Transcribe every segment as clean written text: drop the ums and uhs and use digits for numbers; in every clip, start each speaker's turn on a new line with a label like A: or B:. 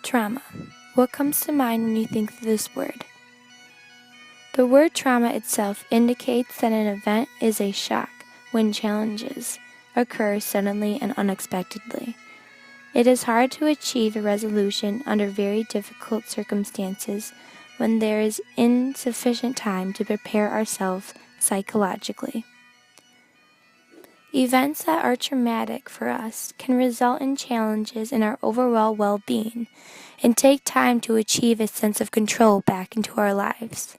A: Trauma. What comes to mind when you think of this word? The word trauma itself indicates that an event is a shock when challenges occur suddenly and unexpectedly. It is hard to achieve a resolution under very difficult circumstances when there is insufficient time to prepare ourselves psychologically. Events that are traumatic for us can result in challenges in our overall well-being and take time to achieve a sense of control back into our lives.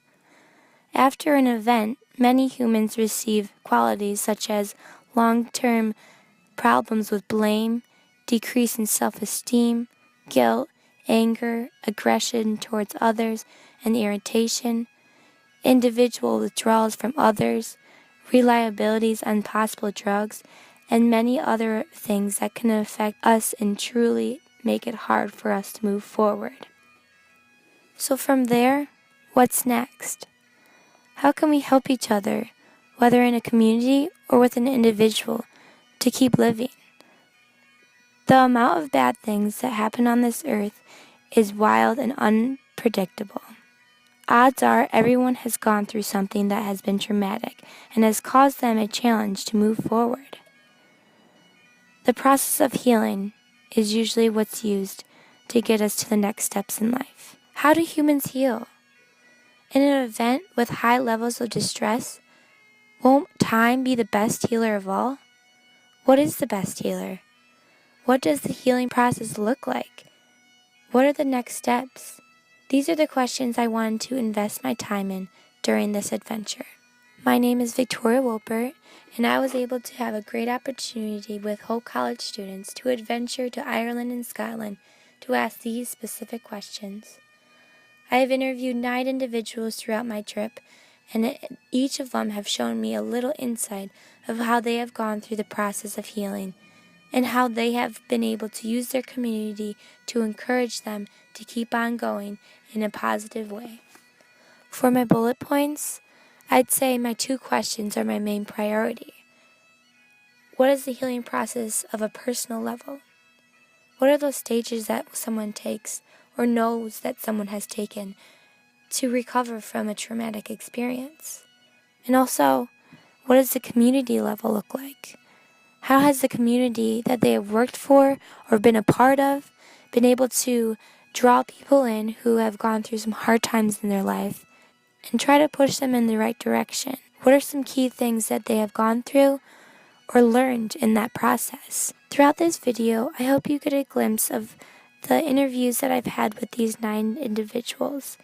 A: After an event, many humans receive qualities such as long-term problems with blame, decrease in self-esteem, guilt, anger, aggression towards others, and irritation, individual withdrawals from others, reliabilities on possible drugs, and many other things that can affect us and truly make it hard for us to move forward. So from there, what's next? How can we help each other, whether in a community or with an individual, to keep living? The amount of bad things that happen on this earth is wild and unpredictable. Odds are everyone has gone through something that has been traumatic and has caused them a challenge to move forward. The process of healing is usually what's used to get us to the next steps in life. How do humans heal? In an event with high levels of distress, won't time be the best healer of all? What is the best healer? What does the healing process look like? What are the next steps? These are the questions I wanted to invest my time in during this adventure. My name is Victoria Wolpert, and I was able to have a great opportunity with Hope College students to adventure to Ireland and Scotland to ask these specific questions. I have interviewed 9 individuals throughout my trip, and each of them have shown me a little insight of how they have gone through the process of healing and how they have been able to use their community to encourage them to keep on going in a positive way. For my bullet points, I'd say my 2 questions are my main priority. What is the healing process of a personal level? What are those stages that someone takes or knows that someone has taken to recover from a traumatic experience? And also, what does the community level look like? How has the community that they have worked for or been a part of been able to draw people in who have gone through some hard times in their life and try to push them in the right direction? What are some key things that they have gone through or learned in that process? Throughout this video, I hope you get a glimpse of the interviews that I've had with these 9 individuals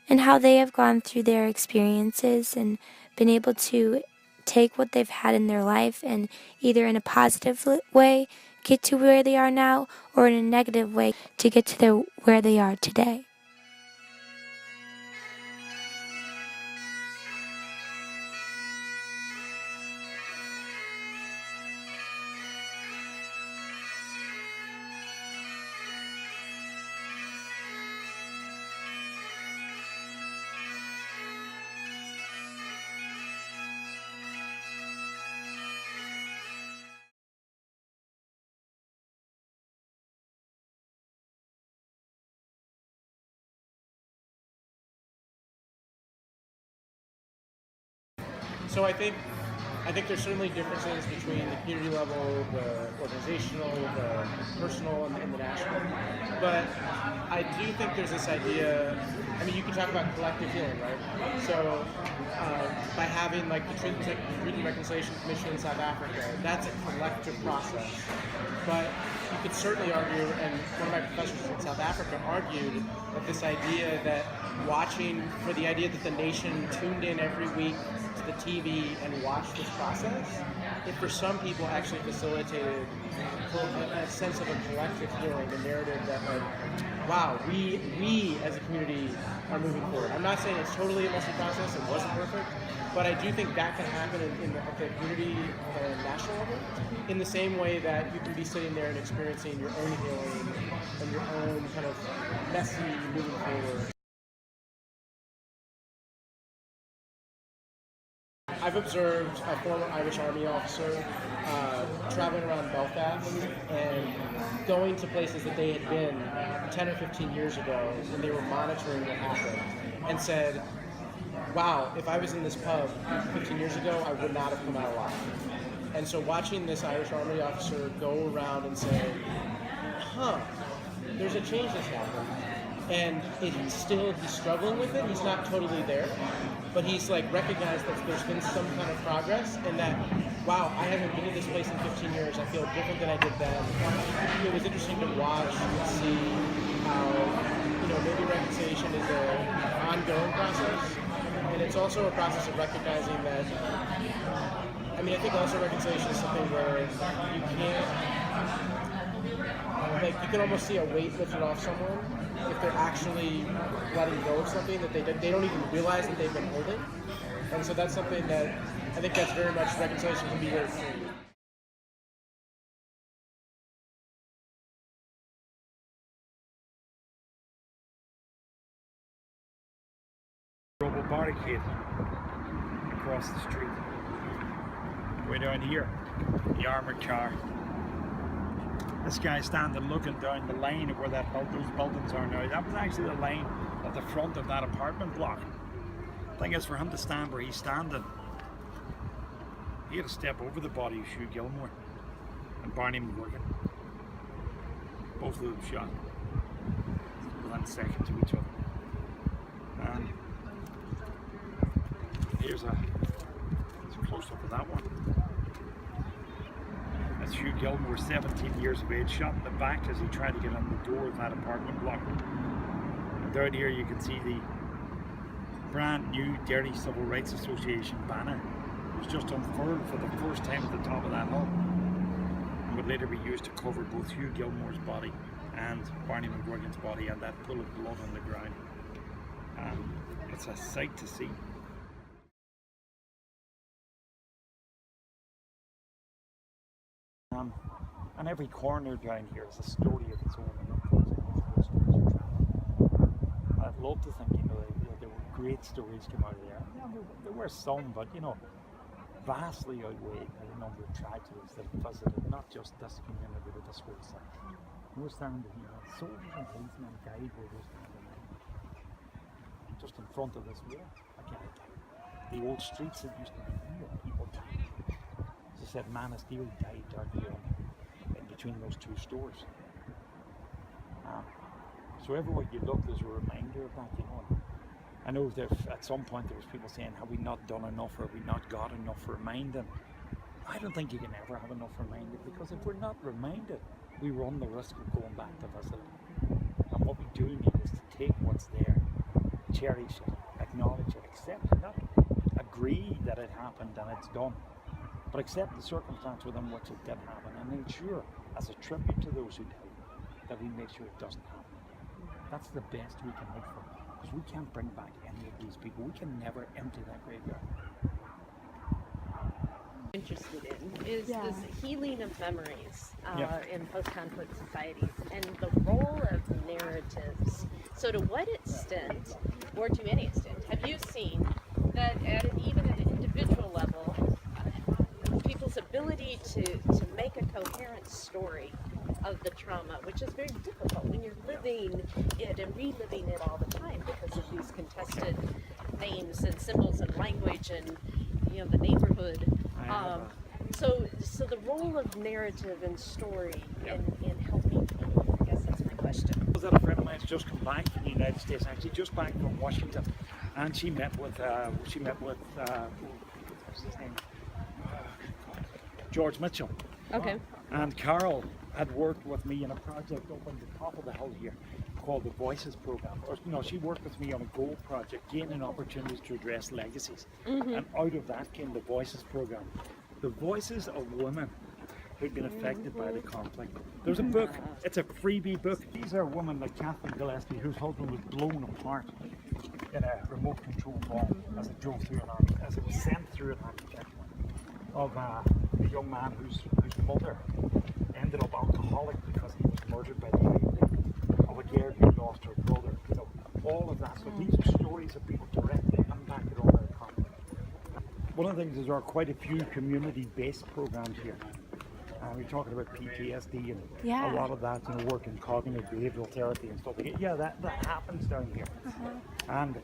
A: and how they have gone through their experiences and been able to take what they've had in their life and either in a positive way get to where they are now or in a negative way to get to where they are today.
B: So I think there's certainly differences between the community level, the organizational, the personal, and the national. But I do think there's this idea. I mean, you can talk about collective healing, right? So by having like the Truth and Reconciliation Commission in South Africa, that's a collective process. But you could certainly argue, and one of my professors in South Africa argued that this idea that for the idea that the nation tuned in every week to the TV and watched this process, it for some people actually facilitated a sense of a collective healing, a narrative that like, wow, we as a community are moving forward. I'm not saying it's totally a messy process, it wasn't perfect, but I do think that can happen at the community and national level in the same way that you can be sitting there and experiencing your own healing and your own kind of messy moving forward. I've observed a former Irish Army officer traveling around Belfast and going to places that they had been 10 or 15 years ago when they were monitoring what happened, and said, wow, if I was in this pub 15 years ago, I would not have come out alive. And so watching this Irish Army officer go around and say, huh, there's a change that's happened. And he's struggling with it. He's not totally there, but he's like recognized that there's been some kind of progress, and that, wow, I haven't been to this place in 15 years. I feel different than I did then. It was interesting to watch and see how, maybe reconciliation is an ongoing process, and it's also a process of recognizing that. I think also reconciliation is something where you can't, you can almost see a weight lifted off someone if they're actually letting go of something that they don't even realize that they've been holding. And so that's something that I think that's very much, reconciliation can be very free.
C: Rubble barricade across the street. Way down here, the armoured car. This guy standing looking down the lane of where those buildings are now. That was actually the lane at the front of that apartment block. The thing is, for him to stand where he's standing, he had to step over the body of Hugh Gilmore and Barney McGuigan. Both of them shot within seconds of each other. And here's a close-up of that one. That's Hugh Gilmore, 17 years of age, shot in the back as he tried to get in the door of that apartment block. And down here you can see the brand new Derry Civil Rights Association banner. It was just unfurled for the first time at the top of that hill, and would later be used to cover both Hugh Gilmore's body and Barney McGuigan's body, and that pool of blood on the ground. It's a sight to see. And every corner down here is a story of its own. I'd love to think, there were great stories come out of there. There were some, but vastly outweighed the number of tragedies that visited not just this community, but this whole site. We're standing here, soldiers and policemen guide where we're standing just in front of this wall. The old streets that used to be here, people died. As I said, Man of Steel died down here in between those two stores. So everywhere you look, there's a reminder of that, I know that at some point there was people saying, have we not done enough, or have we not got enough reminding? I don't think you can ever have enough reminding, because if we're not reminded, we run the risk of going back to visit. And what we do need is to take what's there, cherish it, acknowledge it, accept it, not agree that it happened and it's done, but accept the circumstance within which it did happen, and ensure, as a tribute to those who died, that we make sure it doesn't happen. That's the best we can hope for, because we can't bring back any of these people. We can never empty that graveyard.
D: Interested in is this healing of memories in post-conflict societies, and the role of narratives. So to what extent, or to any extent, have you seen that even at an individual level, people's ability to make a coherent story of the trauma, which is very difficult when you're living it and reliving it all the time because of these contested names and symbols and language and the neighborhood. So the role of narrative and story in helping people, I guess that's my question.
C: A friend of mine's just come back from the United States, actually just back from Washington, and she met with what's his name? George Mitchell.
D: Okay.
C: And Carol had worked with me in a project up on the top of the hill here called the Voices Program. Or, she worked with me on a gold project, gaining opportunities to address legacies. Mm-hmm. And out of that came the Voices Program. The voices of women who'd been affected by the conflict. There's a book, it's a freebie book. These are women like Kathleen Gillespie, whose husband was blown apart in a remote control bomb as it drove through as it was sent through an architect, of a young man whose mother ended up alcoholic because he was murdered by the enemy, of a girl who lost her brother, all of that. So these are stories of people directly impacted on their conflict. one of the things is there are quite a few community-based programs here. We're talking about PTSD and a lot of that, work in cognitive behavioral therapy and stuff. Yeah, that happens down here. And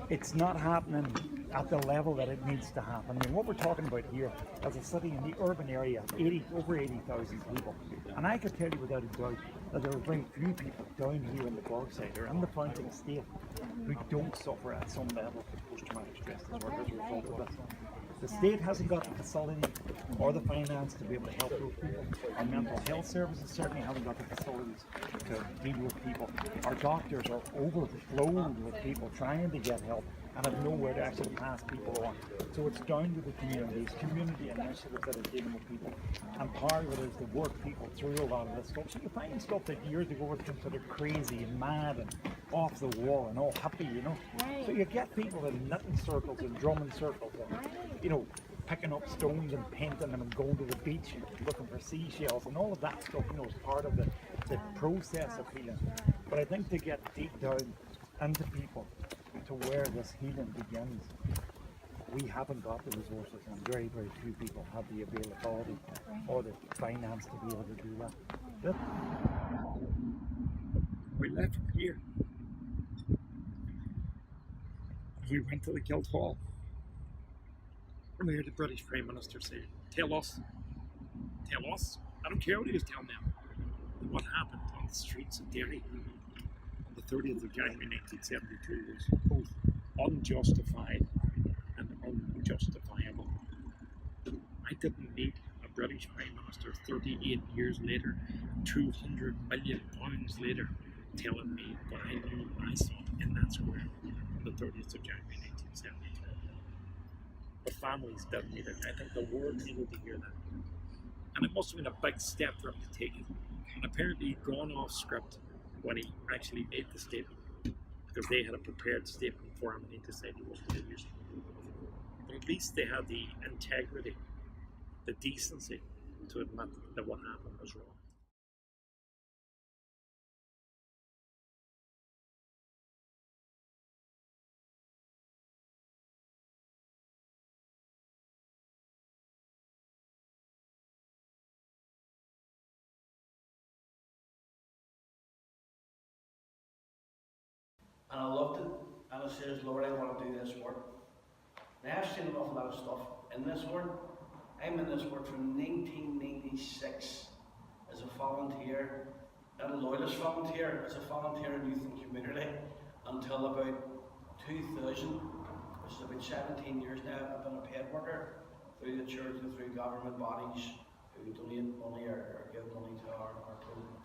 C: it's not happening at the level that it needs to happen. I mean, what we're talking about here as a city in the urban area, over 80,000 people. And I could tell you without a doubt that there are very few people down here in the Bogside or in the founding state who don't suffer at some level from post-traumatic stress disorder as a result of this. The state hasn't got the facility or the finance to be able to help those people. Our mental health services certainly haven't got the facilities to deal with people. Our doctors are overflowed with people trying to get help and have nowhere to actually pass people on. So it's down to the communities, community initiatives that are dealing with people. And part of it is to work people through a lot of this stuff. So you find stuff that years ago was considered crazy and mad and off the wall and all happy,
A: Right.
C: So you get people in knitting circles and drumming circles and, picking up stones and painting them and going to the beach and looking for seashells and all of that stuff, is part of the process of healing. But I think to get deep down into people to where this healing begins, we haven't got the resources, and very, very few people have the availability or the finance to be able to do that. We left from here. We went to the Guildhall. And we heard the British Prime Minister say, tell us, I don't care what he was telling them, what happened on the streets of Derry on the 30th of January 1972 was both unjustified and unjustifiable. I didn't need a British Prime Minister 38 years later, £200 million later, telling me what I knew I saw in that square on the 30th of January 1972. But families didn't need it. I think the world needed to hear that. And it must have been a big step for him to take it. And apparently he'd gone off script when he actually made the statement, because they had a prepared statement for him and he decided he wasn't going to use it. But at least they had the integrity, the decency to admit that what happened was wrong.
E: And I loved it, and I says, Lord, I want to do this work. Now I've seen an awful lot of stuff in this work. I'm in this work from 1996 as a volunteer, not a loyalist volunteer, as a volunteer in youth and community until about 2000, which is about 17 years now. I've been a paid worker through the church and through government bodies who donate money or give money to our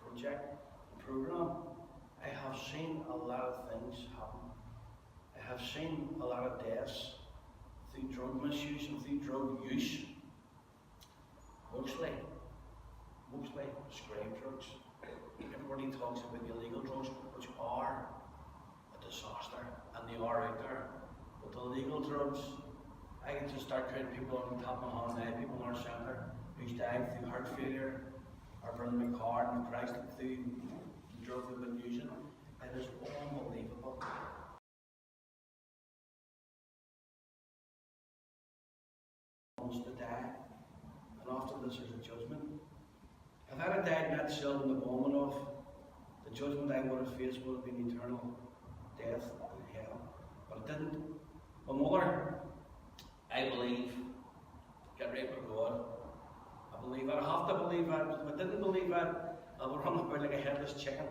E: project and programme. I have seen a lot of things happen. I have seen a lot of deaths through drug misuse and through drug use. Mostly prescribed drugs. Everybody talks about the illegal drugs, which are a disaster, and they are out there. But the legal drugs, I can just start counting people on the top of my hand now, people in our centre who's died through heart failure, or burning my car and Christ through the drug they've been using. It is unbelievable. Wants to die, and after this there's a judgment. If I'd have died in that cell in the Bournemouth, the judgment I would have faced would have been eternal death and hell. But it didn't. My mother, I believe, get right with God. I believe it. I have to believe it. If I didn't believe it, I would run about like a headless chicken.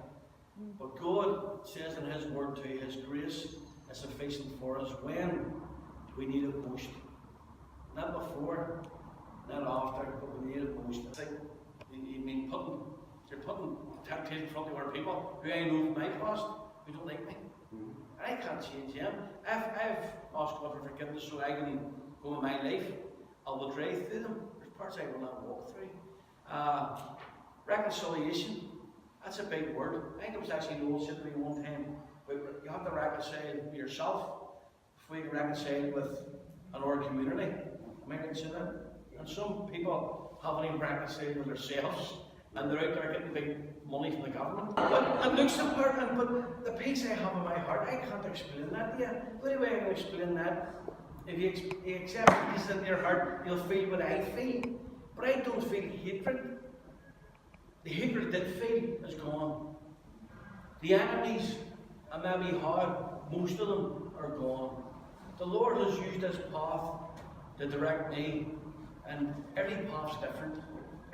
E: But God says in His Word to His grace is sufficient for us when we need it most. Not before, not after, but we need it most. It's like you're putting temptation in front of our people who I know from my past who don't like me. I can't change them. I've asked God for forgiveness so I can go in my life. I will drive through them. There's parts I will not walk through. Reconciliation. That's a big word. I think it was actually Noel said to me one time, but you have to reconcile yourself before you can reconcile with another community. Am I right to say that? And some people haven't even reconciled with themselves, and they're out there getting big money from the government. But it looks important, but the peace I have in my heart, I can't explain that to you. The only way I can explain that If you accept Jesus in your heart, you'll feel what I feel. But I don't feel hatred. The hatred that I feel is gone. The enemies, and maybe hard, most of them are gone. The Lord has used this path to direct me, and every path's different.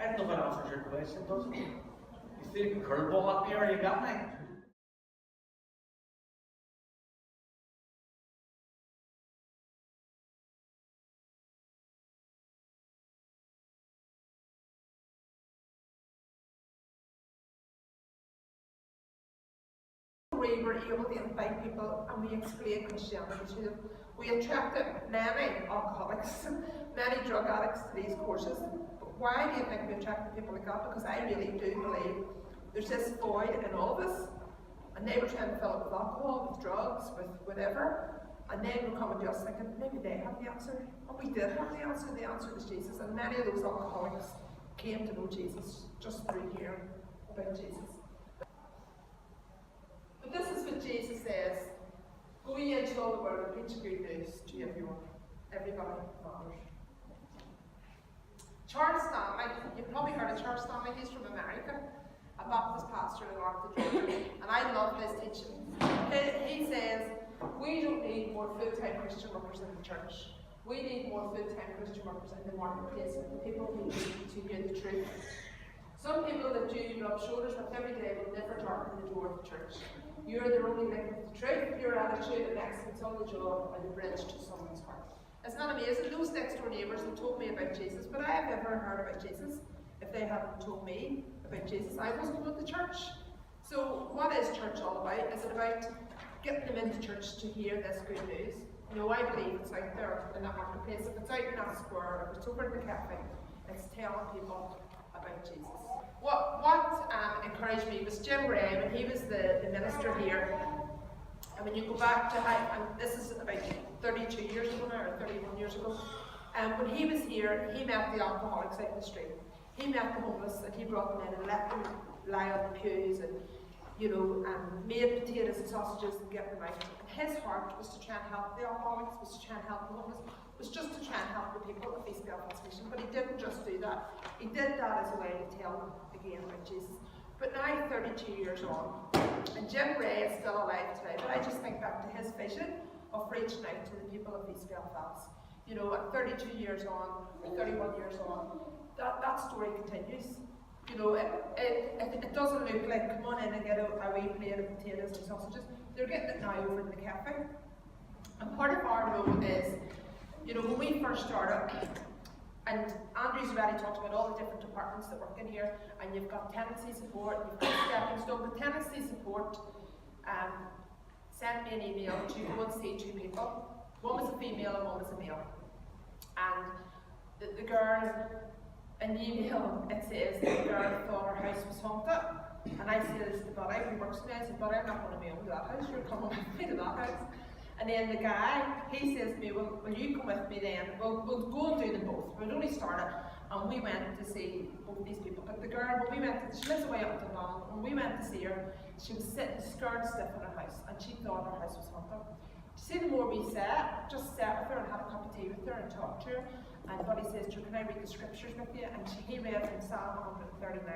E: I don't know if it answers your question, does it? You threw a curveball at me, or you got me?
F: We were able to invite people and we explained Christianity to them. We attracted many alcoholics, many drug addicts to these courses. But why do you think we attracted people like that? Because I really do believe there's this void in all of us, and they were trying to fill it with alcohol, with drugs, with whatever, and they were coming to us thinking maybe they have the answer. And we did have the answer was Jesus, and many of those alcoholics came to know Jesus just through hearing about Jesus. But this is what Jesus says: go ye into all the world and preach good news to everyone. Everybody matters. Charles Stanley, you've probably heard of Charles Stanley, he's from America, a Baptist pastor in Atlanta, Georgia, and I love his teaching. He says, we don't need more full-time Christian workers in the church. We need more full-time Christian workers in the marketplace, the people who need to hear the truth. Some people that you rub shoulders with every day will never darken the door of the church. You're their only link with the truth. Your attitude and excellence on the job are the bridge to someone's heart. Isn't that amazing? Those next door neighbours have told me about Jesus, but I have never heard about Jesus if they haven't told me about Jesus. I wasn't going to church. So what is church all about? Is it about getting them into church to hear this good news? No, I believe it's out there in that marketplace. If it's out in that square, if it's over in the cafe, it's telling people about Jesus. What encouraged me was Jim Ray, when he was the minister here. And when you go back to, and this is about 32 years ago now, or 31 years ago, when he was here, he met the alcoholics out in the street. He met the homeless, and he brought them in and let them lie on the pews, and made potatoes and sausages and get them out. And his heart was to try and help the alcoholics, was to try and help the homeless, was just to try and help the people of East Belfast Mission. But he didn't just do that. He did that as a way to tell them again about Jesus. But now, 32 years on, and Jim Ray is still alive today, but I just think back to his vision of reaching out to the people of East Belfast. You know, at 32 years on, or 31 years on, that story continues. You know, it doesn't look like, come on in and get a wee plate of potatoes and sausages. They're getting it now over in the cafe. And part of our role is, you know, when we first started, and Andrew's already talked about all the different departments that work in here, and you've got tenancy support, you've got stepping stone. The tenancy support sent me an email to go and see two people. One was a female and one was a male. And the girl, in the email, it says the girl thought her house was haunted. And I said to Buddy, who works with me, I said, Buddy, I'm not going to be over to that house, you're coming with me to that house. And then the guy, he says to me, well, will you come with me then? We'll go and do them both. We'd only started, and we went to see both these people. But the girl, when we went to, she lives away up in London, when we went to see her, she was sitting scared stiff in her house, and she thought her house was haunted. See, the more we sat, just sat with her and had a cup of tea with her and talked to her. And Buddy says to her, can I read the scriptures with you? And he read from Psalm 139.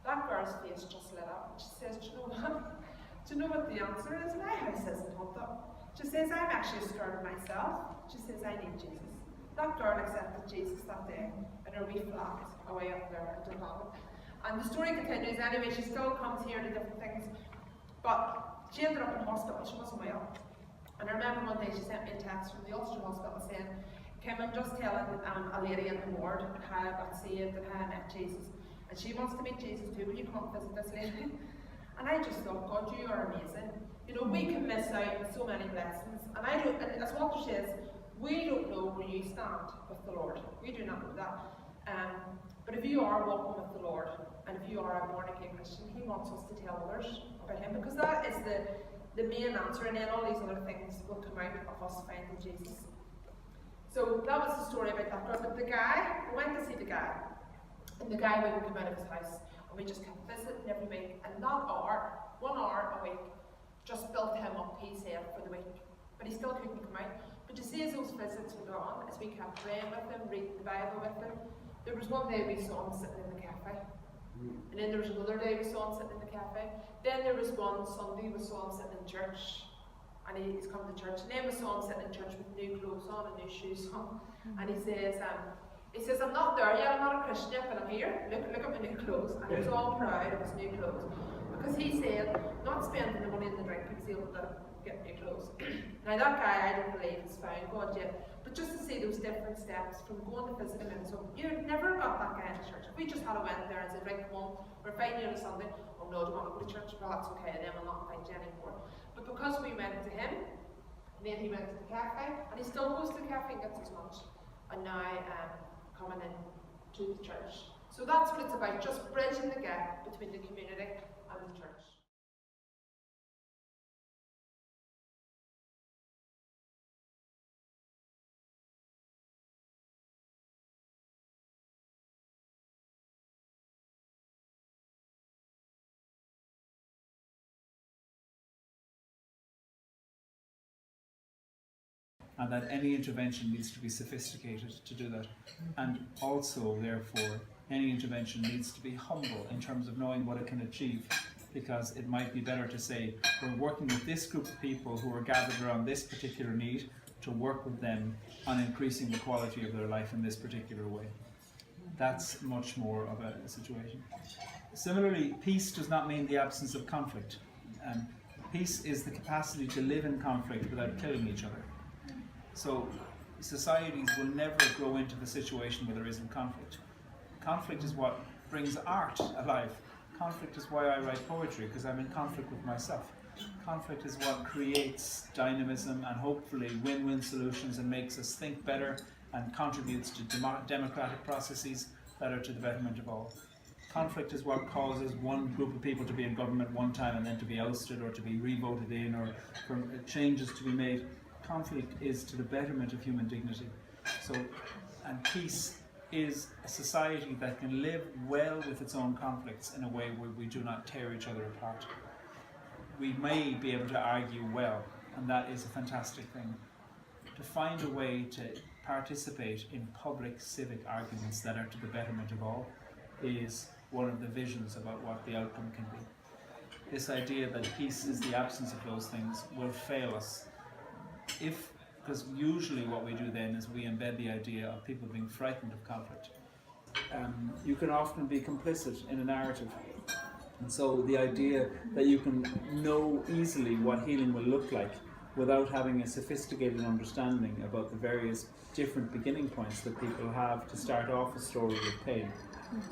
F: That girl's face just lit up, and she says, do you know what? Do you know what the answer is? My house isn't haunted. She says, I'm actually scared of myself. She says, I need Jesus. That girl accepted Jesus that day in her wee flat away up there in Dungannon. And the story continues anyway. She still comes here to different things. But she ended up in hospital. She wasn't well. And I remember one day she sent me a text from the Ulster Hospital saying, Kim, I'm just telling a lady in the ward how I got saved and how I met Jesus. And she wants to meet Jesus too. Will you come and visit this lady? And I just thought, God, you are amazing. You know, we can miss out on so many blessings. And as Walter says, we don't know where you stand with the Lord. We do not know that. But if you are walking with the Lord, and if you are a born-again Christian, He wants us to tell others about Him, because that is the main answer, and then all these other things will come out of us finding Jesus. So that was the story about that girl. But the guy, we went to see the guy, and the guy wouldn't come out of his house, and we just kept visiting every week, and that hour, 1 hour a week, just built him up, he said, for the week. But he still couldn't come out. But you see, as those visits went on, as we kept praying with him, reading the Bible with him, there was one day we saw him sitting in the cafe. And then there was another day we saw him sitting in the cafe. Then there was one Sunday we saw him sitting in church. And he's come to church. And then we saw him sitting in church with new clothes on and new shoes on. And he says, I'm not there yet, I'm not a Christian yet, but I'm here. Look at my new clothes. And he was all proud of his new clothes. Because he said, not spending the money in the drink, he was able to get new clothes. Now that guy, I don't believe has found God yet. But just to see those different steps from going to visit him and so you'd never got that guy into church. If we just had a went there and said, right, come on, we're inviting you on a Sunday. Oh no, do you want to go to church? Well, that's okay, then we'll not invite you anymore. But because we went to him, and then he went to the cafe, and he still goes to the cafe and gets his lunch. And now coming in to the church. So that's what it's about, just bridging the gap between the community and the church.
G: And that any intervention needs to be sophisticated to do that. And also, therefore, any intervention needs to be humble in terms of knowing what it can achieve, because it might be better to say, we're working with this group of people who are gathered around this particular need to work with them on increasing the quality of their life in this particular way. That's much more of a situation. Similarly, peace does not mean the absence of conflict. Peace is the capacity to live in conflict without killing each other. So societies will never grow into the situation where there isn't conflict. Conflict is what brings art alive. Conflict is why I write poetry, because I'm in conflict with myself. Conflict is what creates dynamism and hopefully win-win solutions and makes us think better and contributes to democratic processes that are to the betterment of all. Conflict is what causes one group of people to be in government one time and then to be ousted or to be re-voted in or for changes to be made. Conflict is to the betterment of human dignity. So, and peace is a society that can live well with its own conflicts in a way where we do not tear each other apart. We may be able to argue well, and that is a fantastic thing. To find a way to participate in public civic arguments that are to the betterment of all is one of the visions about what the outcome can be. This idea that peace is the absence of those things will fail us because usually what we do then is we embed the idea of people being frightened of conflict. You can often be complicit in a narrative. And so the idea that you can know easily what healing will look like without having a sophisticated understanding about the various different beginning points that people have to start off a story of pain.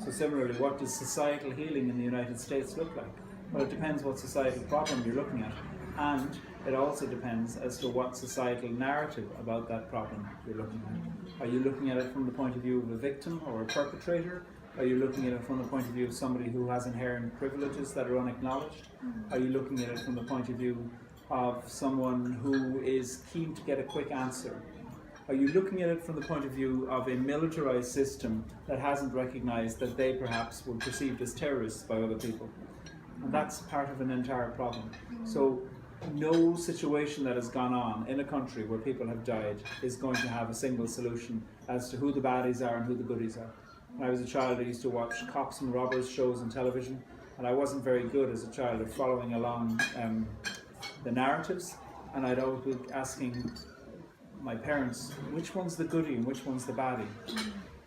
G: So similarly, what does societal healing in the United States look like? Well, it depends what societal problem you're looking at. And it also depends as to what societal narrative about that problem you're looking at. Are you looking at it from the point of view of a victim or a perpetrator? Are you looking at it from the point of view of somebody who has inherent privileges that are unacknowledged? Are you looking at it from the point of view of someone who is keen to get a quick answer? Are you looking at it from the point of view of a militarized system that hasn't recognized that they perhaps were perceived as terrorists by other people? And that's part of an entire problem. So no situation that has gone on in a country where people have died is going to have a single solution as to who the baddies are and who the goodies are. When I was a child, I used to watch cops and robbers shows on television, and I wasn't very good as a child at following along the narratives, and I'd always be asking my parents, which one's the goodie and which one's the baddie?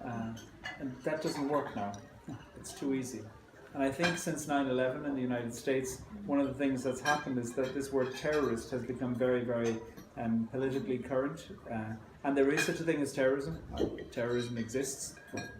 G: And that doesn't work now. It's too easy. And I think since 9/11 in the United States, one of the things that's happened is that this word terrorist has become very, very politically current. And there is such a thing as terrorism. Terrorism exists.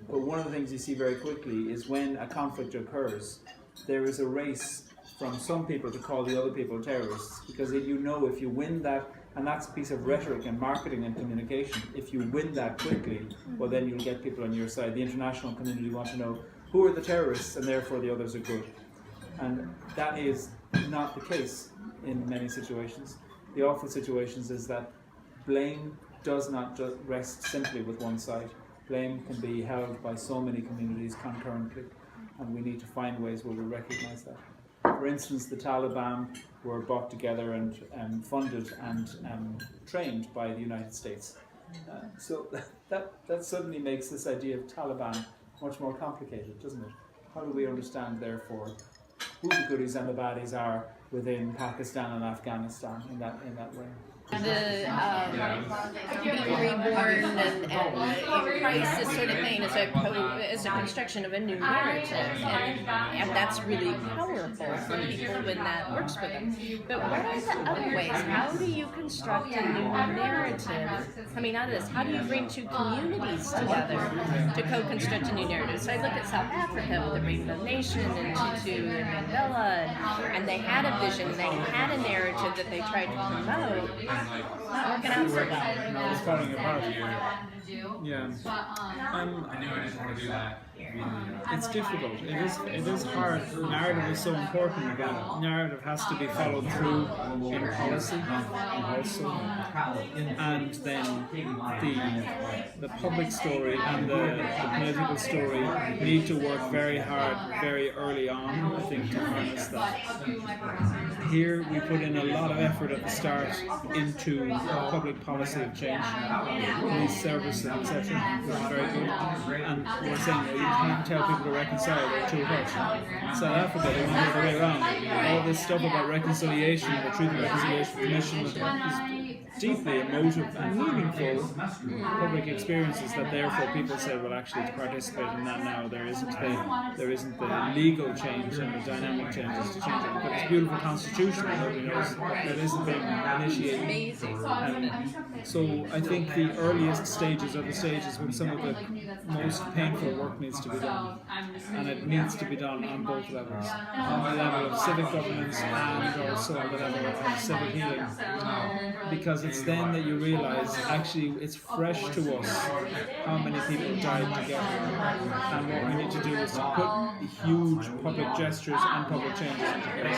G: But one of the things you see very quickly is when a conflict occurs, there is a race from some people to call the other people terrorists. Because if you win that, and that's a piece of rhetoric and marketing and communication, if you win that quickly, well then you'll get people on your side. The international community want to know who are the terrorists and therefore the others are good. And that is not the case in many situations. The awful situations is that blame does not just rest simply with one side. Blame can be held by so many communities concurrently, and we need to find ways where we recognize that. For instance, the Taliban were brought together and funded and trained by the United States. So that suddenly makes this idea of Taliban much more complicated, doesn't it? How do we understand, therefore, who the goodies and the baddies are within Pakistan and Afghanistan in that way?
D: The being reborn and in Christ, this sort of thing, is a construction of a new narrative, and that's really powerful for people when that works for them. But what are the other ways? How do you construct a new narrative coming out of this? How do you bring two communities together to co-construct a new narrative? So I look at South Africa with the Rainbow Nation and Tutu and Mandela, and they had a vision, they had a narrative that they tried to promote. Working out so well.
G: It's falling apart. Yeah.
H: I knew I didn't want to do that.
G: It's difficult. It is hard. Narrative is so important again. Narrative has to be followed through in policy also. And then the public story and the political story need to work very hard very early on, I think, to harness that. Here we put in a lot of effort at the start into public policy of change, police service, etc., which is very good. And we're saying, well, you can't tell people to reconcile, they're too hurt. South Africa, they went the other way around. All this stuff about reconciliation, the Truth and Reconciliation Commission, is deeply emotive and meaningful public experiences that therefore people say, well, actually to participate in that now there isn't the legal change and the dynamic changes to change it. But it's beautiful constitution that we know that isn't being initiated. So I think the earliest stages are the stages when some of the most painful work needs to be done, and it needs to be done on both levels, on the level of civic governance and also on the level of civic healing, because it's then that you realise actually it's fresh to us how many people died together, and what we need to do is to put huge public gestures and public changes into place.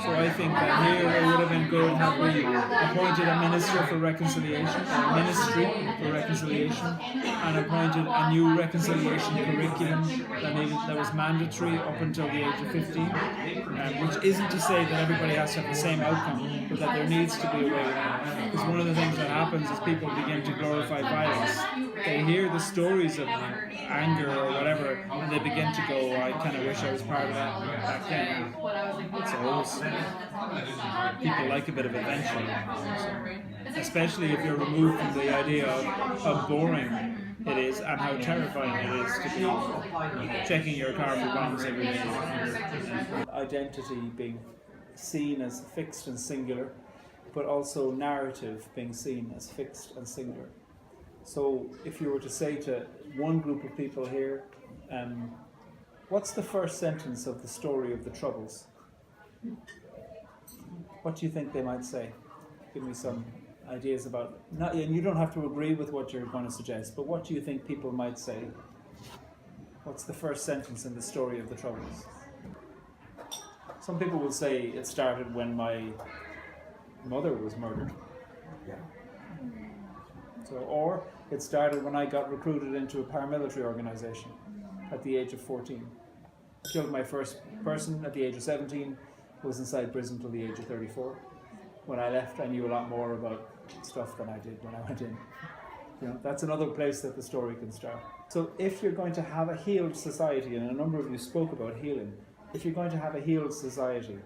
G: So I think that here it would have been good had we appointed a minister for reconciliation, a ministry for reconciliation, and appointed a new reconciliation curriculum that was mandatory up until the age of 15, which isn't to say that everybody has to have the same outcome, but that there needs to be a way around. Because one of the things that happens is people begin to glorify violence. They hear the stories of anger or whatever, and they begin to go, I kind of wish I was part of that back then. It's always, people like a bit of adventure, especially if you're removed from the idea of how boring it is and how terrifying it is to be checking your car for bombs every day. Identity being seen as fixed and singular, but also narrative being seen as fixed and singular. So if you were to say to one group of people here, what's the first sentence of the story of the Troubles? What do you think they might say? Give me some ideas about it. And you don't have to agree with what you're going to suggest, but what do you think people might say? What's the first sentence in the story of the Troubles? Some people will say it started when my mother was murdered. So, or it started when I got recruited into a paramilitary organization at the age of 14. Killed my first person at the age of 17, was inside prison till the age of 34. When I left, I knew a lot more about stuff than I did when I went in. That's another place that the story can start. So if you're going to have a healed society, and a number of you spoke about healing, if you're going to have a healed society,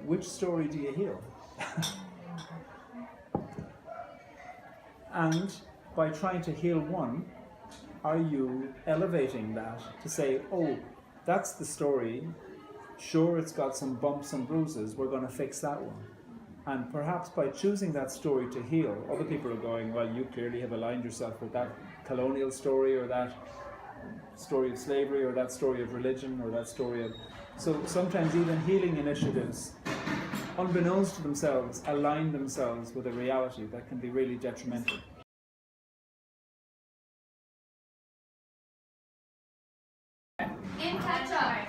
G: which story do you heal? And by trying to heal one, are you elevating that to say, oh, that's the story, sure it's got some bumps and bruises, we're going to fix that one. And perhaps by choosing that story to heal, other people are going, well, you clearly have aligned yourself with that colonial story, or that story of slavery, or that story of religion, or that story of... So sometimes even healing initiatives, unbeknownst to themselves, align themselves with a reality that can be really detrimental.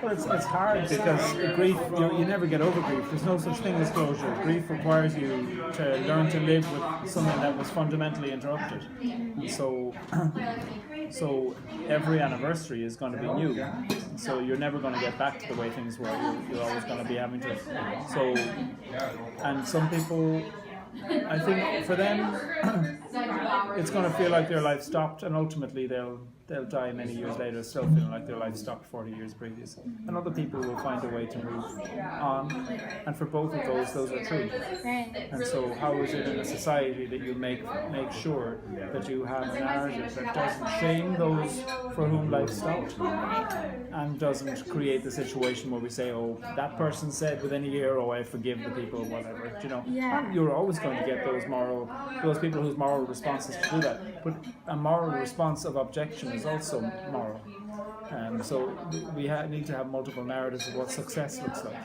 G: Well, it's hard because grief, you never get over grief. There's no such thing as closure. Grief requires you to learn to live with something that was fundamentally interrupted. And so So every anniversary is going to be new. So you're never going to get back to the way things were. You're always going to be having to. So, and some people, I think for them, it's going to feel like their life stopped, and ultimately they'll die many years later still feeling like their life stopped 40 years previous. And other people will find a way to move on, and for both of those are true. And so how is it in a society that you make sure that you have a narrative that doesn't shame those for whom life stopped, and doesn't create the situation where we say, oh, that person said within a year, oh, I forgive the people, whatever, you know. And you're always going to get those people whose moral response is to do that. But a moral response of objection is also moral. So we need to have multiple narratives of what success looks like.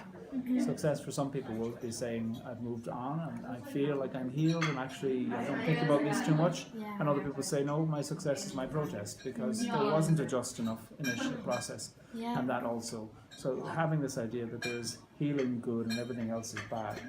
G: Success for some people will be saying, I've moved on and I feel like I'm healed and actually I don't think about this too much. And other people say, no, my success is my protest because there wasn't a just enough initial process. And that also. So having this idea that there's healing good and everything else is bad,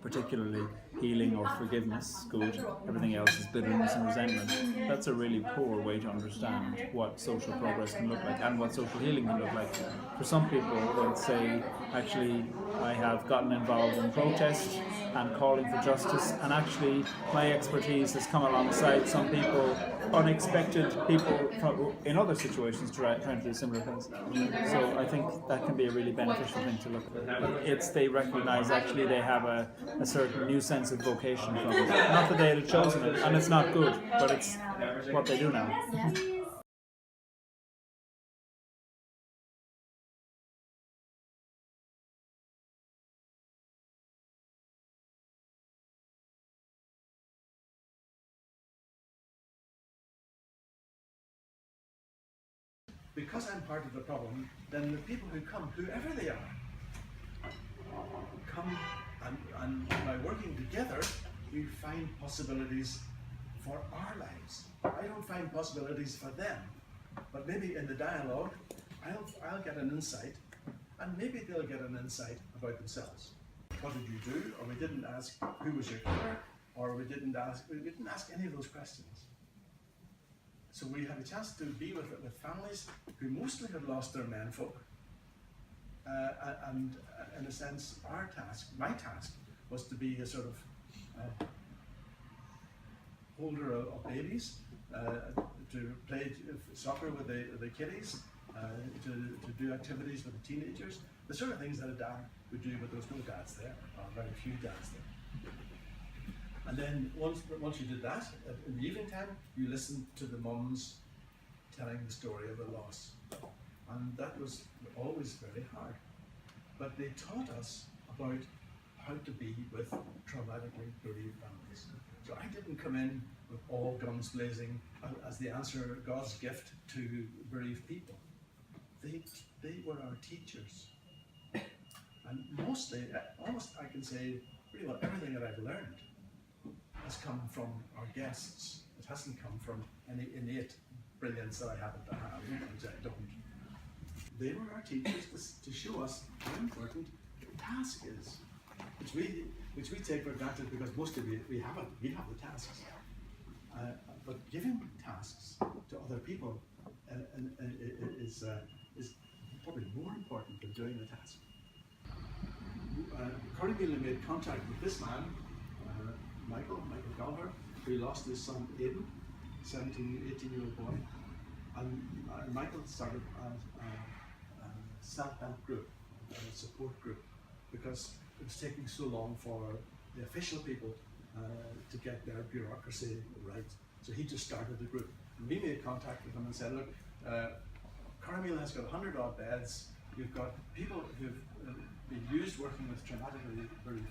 G: particularly healing or forgiveness good, everything else is bitterness and resentment. That's a really poor way to understand what social progress can look like and what social healing can look like. For some people, they'll say, actually, I have gotten involved in protest and calling for justice, and actually my expertise has come alongside some people, unexpected people in other situations trying to do similar things. So I think that can be a really beneficial thing to look at. They recognize actually they have a certain new sense of vocation from it. Not that they had chosen it, and it's not good, but it's what they do now.
I: Because I'm part of the problem, then the people who come, whoever they are, come and by working together, we find possibilities for our lives. I don't find possibilities for them, but maybe in the dialogue, I'll get an insight, and maybe they'll get an insight about themselves. What did you do? Or we didn't ask who was your killer, or we didn't ask any of those questions. So we had a chance to be with families who mostly had lost their menfolk, and in a sense, my task, was to be a sort of holder of babies, to play soccer with the kiddies, to do activities with the teenagers, the sort of things that a dad would do, but there was no dads there, or very few dads there. And then once you did that, in the evening time, you listened to the mums telling the story of the loss. And that was always very hard. But they taught us about how to be with traumatically bereaved families. So I didn't come in with all guns blazing as the answer, God's gift to bereaved people. They were our teachers. And mostly, almost I can say, pretty well everything that I've learned has come from our guests. It hasn't come from any innate brilliance that I happen to have, which I don't. They were our teachers to show us how important the task is, which we take for granted because mostly we have the tasks. But giving tasks to other people is probably more important than doing the task. Corey made contact with this man, Michael Gallagher, who lost his son Aidan, 18-year-old boy, and Michael started a self-help group, a support group, because it was taking so long for the official people to get their bureaucracy right. So he just started the group. And we made contact with him and said, look, Carmel has got 100 odd beds. You've got people who've been used working with traumatically bereaved.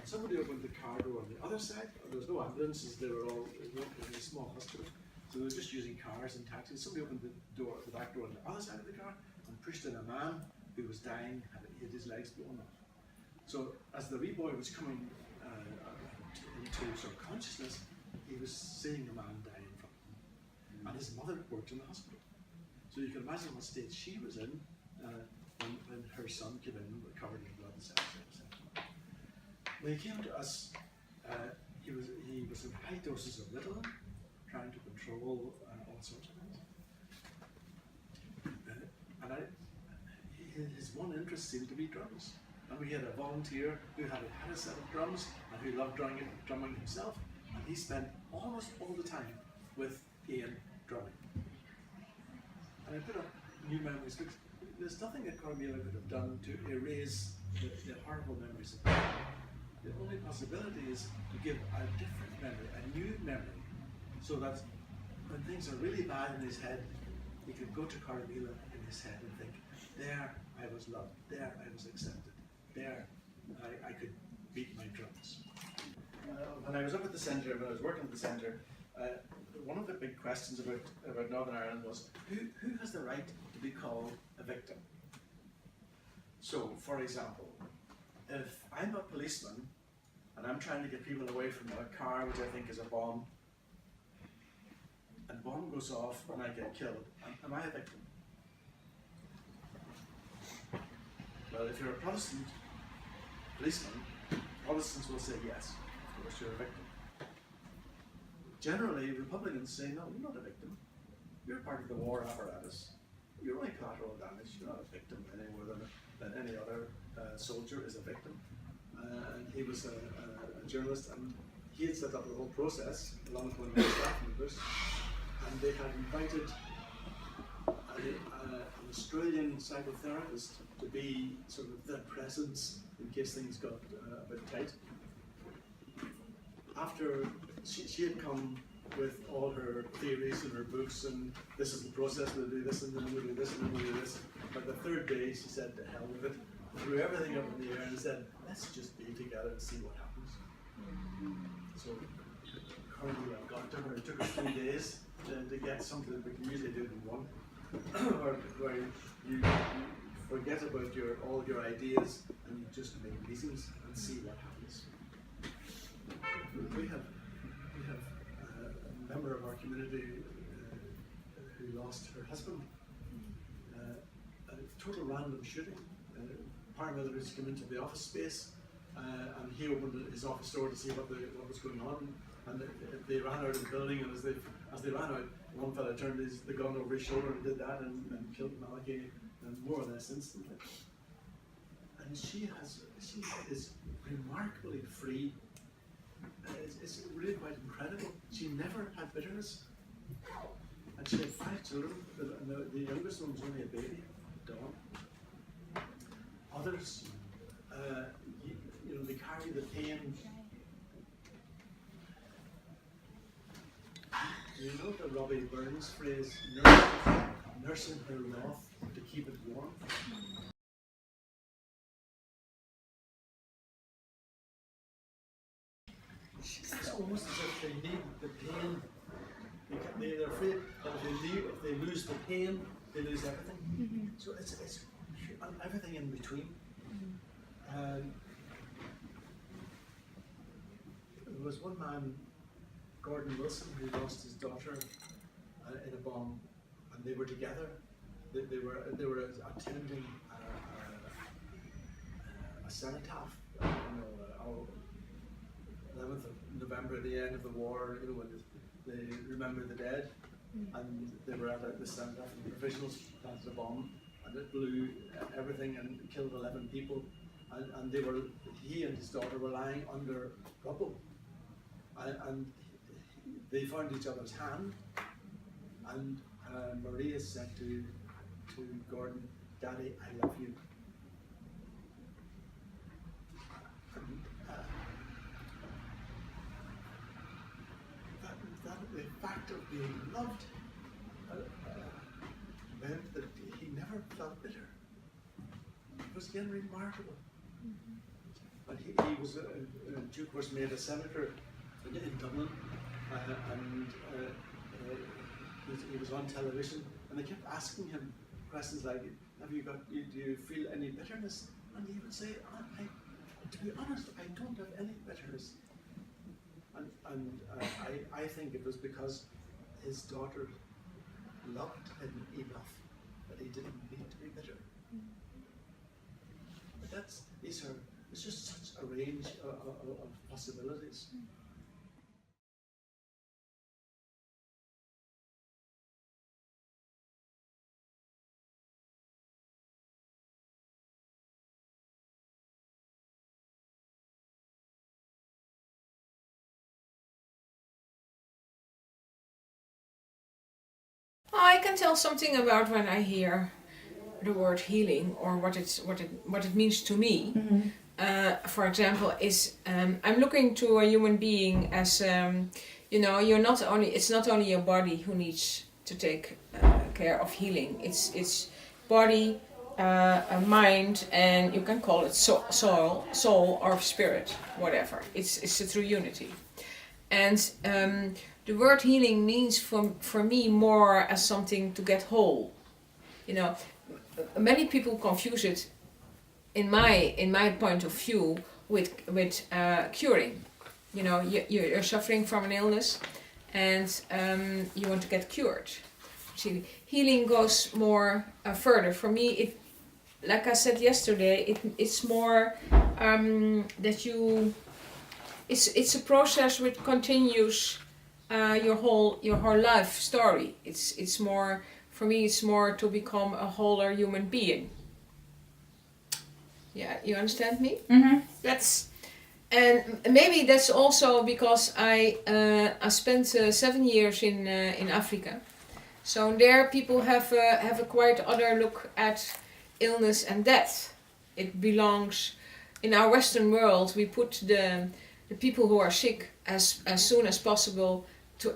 I: Somebody opened the car door on the other side. There was no ambulances. They were all in a small hospital, so they were just using cars and taxis. Somebody opened the back door on the other side of the car and pushed in a man who was dying, had his legs blown off. So as the wee boy was coming into sort of consciousness, he was seeing a man die in front of him, and his mother worked in the hospital. So you can imagine what state she was in when her son came in covered in blood, etc. When he came to us, he was in high doses of Ritalin, trying to control all sorts of things. And his one interest seemed to be drums. And we had a volunteer who had a set of drums and who loved drumming himself, and he spent almost all the time with Ian drumming. And I put up new memories, because there's nothing that Cormila could have done to erase the horrible memories of it. The only possibility is to give a different memory, a new memory, so that when things are really bad in his head, he could go to Cormila in his head and think, there I was loved, there I was accepted, there I could beat my drums. When I was up at the centre, when I was working at the centre, one of the big questions about Northern Ireland was, who has the right to be called a victim? So, for example, if I'm a policeman and I'm trying to get people away from a car which I think is a bomb, and the bomb goes off and I get killed, am I a victim? Well, if you're a Protestant policeman, Protestants will say yes, of course you're a victim. Generally, Republicans say, no, you're not a victim. You're part of the war apparatus. You're only collateral damage. You're not a victim any more than any other soldier is a victim. And he was a journalist, and he had set up the whole process along with one of his staff members, and they had invited an Australian psychotherapist to be sort of their presence in case things got a bit tight. After she had come with all her theories and her books, and this is the process, we'll do this, and then we'll do this, and then we'll do this. But the third day, she said, to hell with it, threw everything up in the air and said, let's just be together and see what happens. So, Cornelia got to her. It took her 3 days to get something that we can usually do in one, where you forget about all your ideas and you just make meetings and see what happens. We have a member of our community who lost her husband. A total random shooting. Paramilitaries came into the office space, and he opened his office door to see what was going on. And they ran out of the building, and as they ran out, one fella turned the gun over his shoulder and did that, and killed Malachi, and more or less instantly. And she is remarkably free. It's really quite incredible. She never had bitterness, and she had 5 children. And the youngest one was only a baby, Dawn. Others, they carry the pain. You know the Robbie Burns phrase, nursing her wrath to keep it warm? It's almost as if they need the pain. They're afraid that if they lose the pain, they lose everything. Mm-hmm. So it's everything in between. Mm-hmm. There was one man, Gordon Wilson, who lost his daughter in a bomb, and they were together. They were attending a cenotaph. 11th of November, the end of the war. When they remember the dead, and they were at the cenotaph, and the professionals planted a bomb, and it blew everything and killed 11 people. And he and his daughter were lying under rubble, and they found each other's hand, and Maria said to Gordon, "Daddy, I love you." And, the fact of being loved meant that he never felt bitter. It was again remarkable. Mm-hmm. And he was, Duke was made a senator in Dublin, and he was on television, and they kept asking him questions like, do you feel any bitterness? And he would say, to be honest, I don't have any bitterness. And I think it was because his daughter loved him enough that he didn't need to be bitter. But it's just such a range of possibilities.
J: can tell something about when I hear the word healing or what it means to me. For example, I'm looking to a human being as it's not only your body who needs to take care of healing. It's body, a mind, and you can call it soul or spirit, whatever. It's a true unity. And the word healing means for me more as something to get whole. Many people confuse it, in my point of view, with curing. You're suffering from an illness, and you want to get cured. See, healing goes more further. For me, like I said yesterday, it's more that you. It's a process which continues your whole life story. It's more, for me, it's more to become a wholer human being. Yeah, you understand me? And maybe that's also because I spent 7 years in Africa. So there people have a quite other look at illness and death. It belongs in our Western world. We put the people who are sick as soon as possible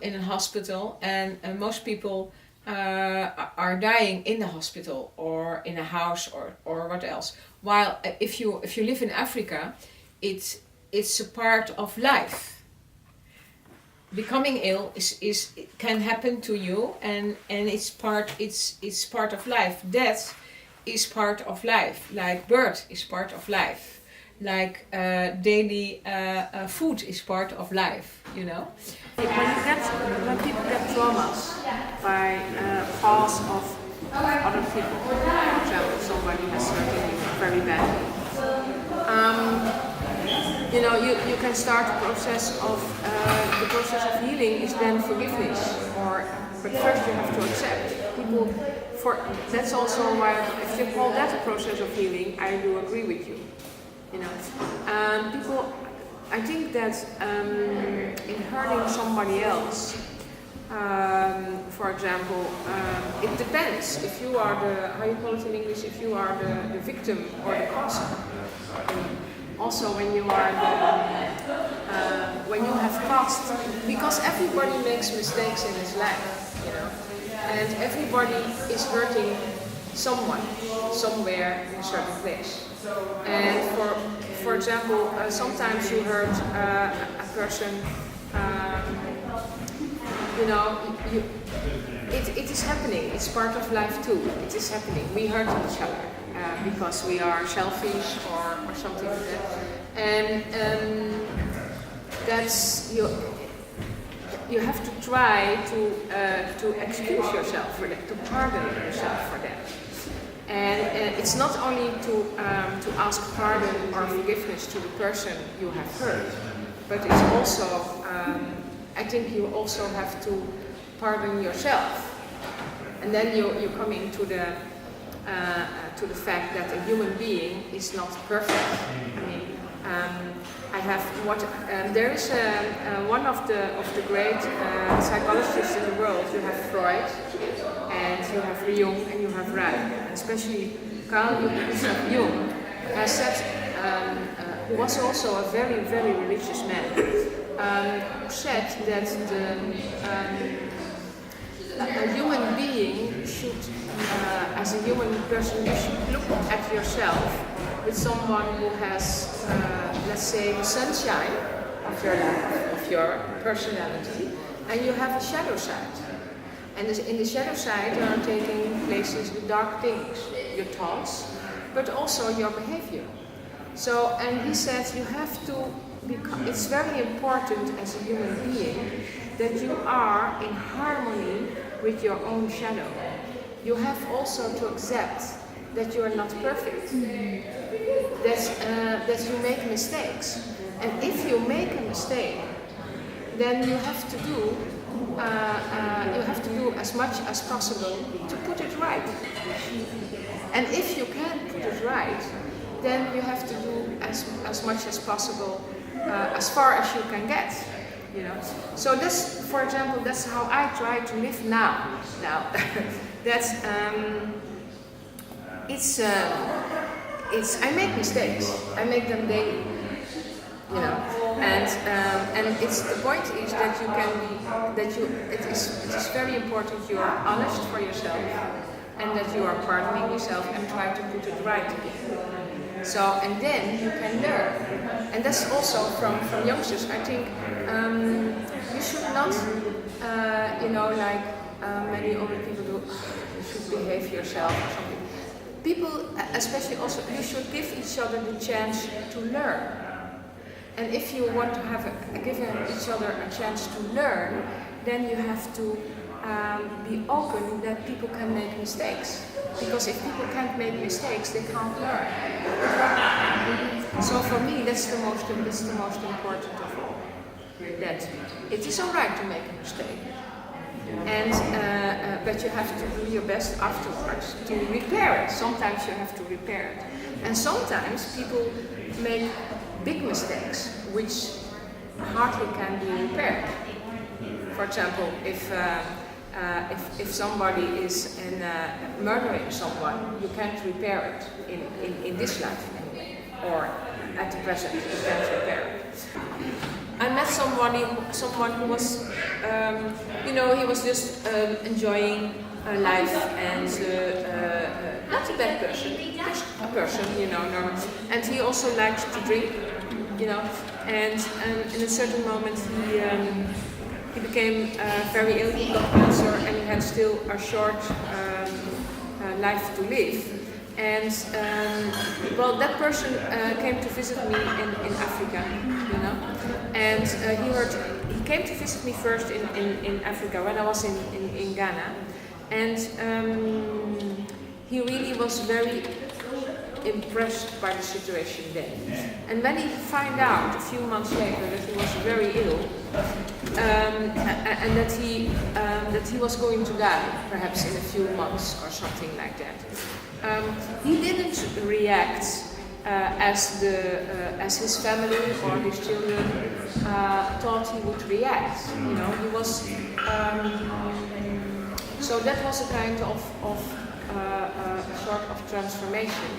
J: in a hospital, and most people are dying in the hospital or in a house or what else. While if you live in Africa, it's a part of life. Becoming ill can happen to you, and it's part of life. Death is part of life. Like birth is part of life. Like daily food is part of life. When people get traumas by cause of other people, for example, somebody has hurt you very badly. You can start the process of healing is then forgiveness, but first you have to accept people. That's also why if you call that a process of healing, I do agree with you. People, I think that in hurting somebody else, for example, it depends if you are how you call it in English, if you are the victim or the cause. Also, when you are when you have caused, because everybody makes mistakes in his life, and everybody is hurting someone, somewhere in a certain place. And for example, sometimes you hurt a person. It is happening. It's part of life too. It is happening. We hurt each other because we are selfish or something like that. And that's you. You have to try to excuse yourself for that, to pardon yourself for that. And it's not only to ask pardon or forgiveness to the person you have hurt, but it's also, I think you also have to pardon yourself. And then you come into the fact that a human being is not perfect. I mean, there is one of the great psychologists in the world. You have Freud, and you have Jung, and you have Reich. Especially Carl Jung has said, who was also a very, very religious man, who said that a human being should, as a human person, you should look at yourself with someone who has, let's say, the sunshine of your life, of your personality, and you have a shadow side. And in the shadow side are taking places the dark things, your thoughts, but also your behavior. So, and he says you have to it's very important as a human being that you are in harmony with your own shadow. You have also to accept that you are not perfect, that you make mistakes. And if you make a mistake, then you have to do as much as possible to put it right. And if you can't put it right, then you have to do as much as possible, as far as you can get. So this, for example, that's how I try to live now. that I make mistakes. I make them daily, you know. And it's the point is that you can be it is very important you are honest for yourself, and that you are pardoning yourself and try to put it right again. So, and then you can learn. And that's also from youngsters. I think you should not, like many older people do, you should behave yourself or something. People, especially also, you should give each other the chance to learn. And if you want to give each other a chance to learn, then you have to be open that people can make mistakes. Because if people can't make mistakes, they can't learn. So for me, that's the most important of all. That it is all right to make a mistake, and but you have to do your best afterwards to repair it. Sometimes you have to repair it, and sometimes people make big mistakes which hardly can be repaired. For example, if somebody is murdering someone, you can't repair it in this life anyway, or at the present you can't repair it. I met someone who was, he was just enjoying life and not a bad person, just a person, normal. And he also liked to drink, and in a certain moment he became very ill, he got cancer, and he had still a short life to live. And that person came to visit me in Africa, and he came to visit me first in Africa when I was in Ghana, and he really was very impressed by the situation then. And when he found out a few months later that he was very ill, and that he was going to die, perhaps in a few months or something like that, he didn't react as his family or his children thought he would react. He was. So that was a kind of sort of transformation.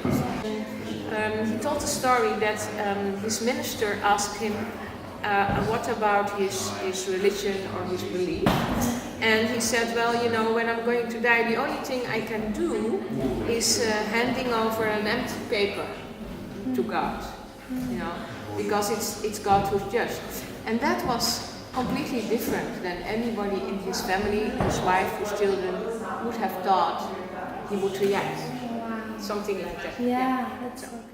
J: He told a story that his minister asked him, what about his religion or his belief? And he said, well, when I'm going to die, the only thing I can do is handing over an empty paper to God, because it's God who's judge. And that was completely different than anybody in his family, his wife, his children would have thought he would react. Something like that.
A: Yeah, that's so good.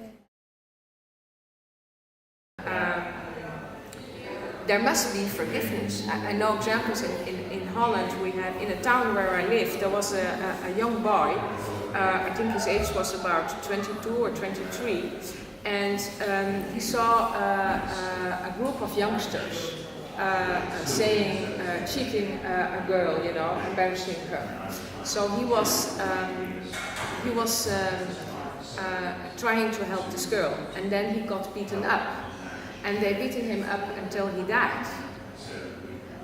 J: There must be forgiveness. I know examples in Holland. We had, in a town where I lived, there was a young boy, I think his age was about 22 or 23, and he saw a group of youngsters cheating a girl, embarrassing her. So he was trying to help this girl, and then he got beaten up. And they beat him up until he died.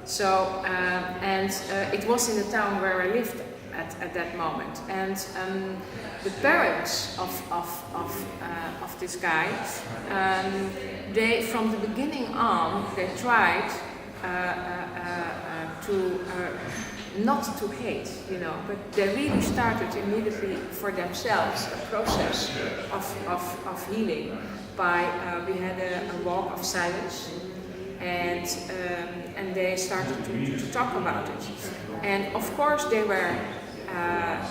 J: So, it was in the town where I lived at that moment. And the parents of this guy, they, from the beginning on, they tried to not to hate, but they really started immediately for themselves a process of healing. We had a walk of silence, and they started to talk about it. And of course they were.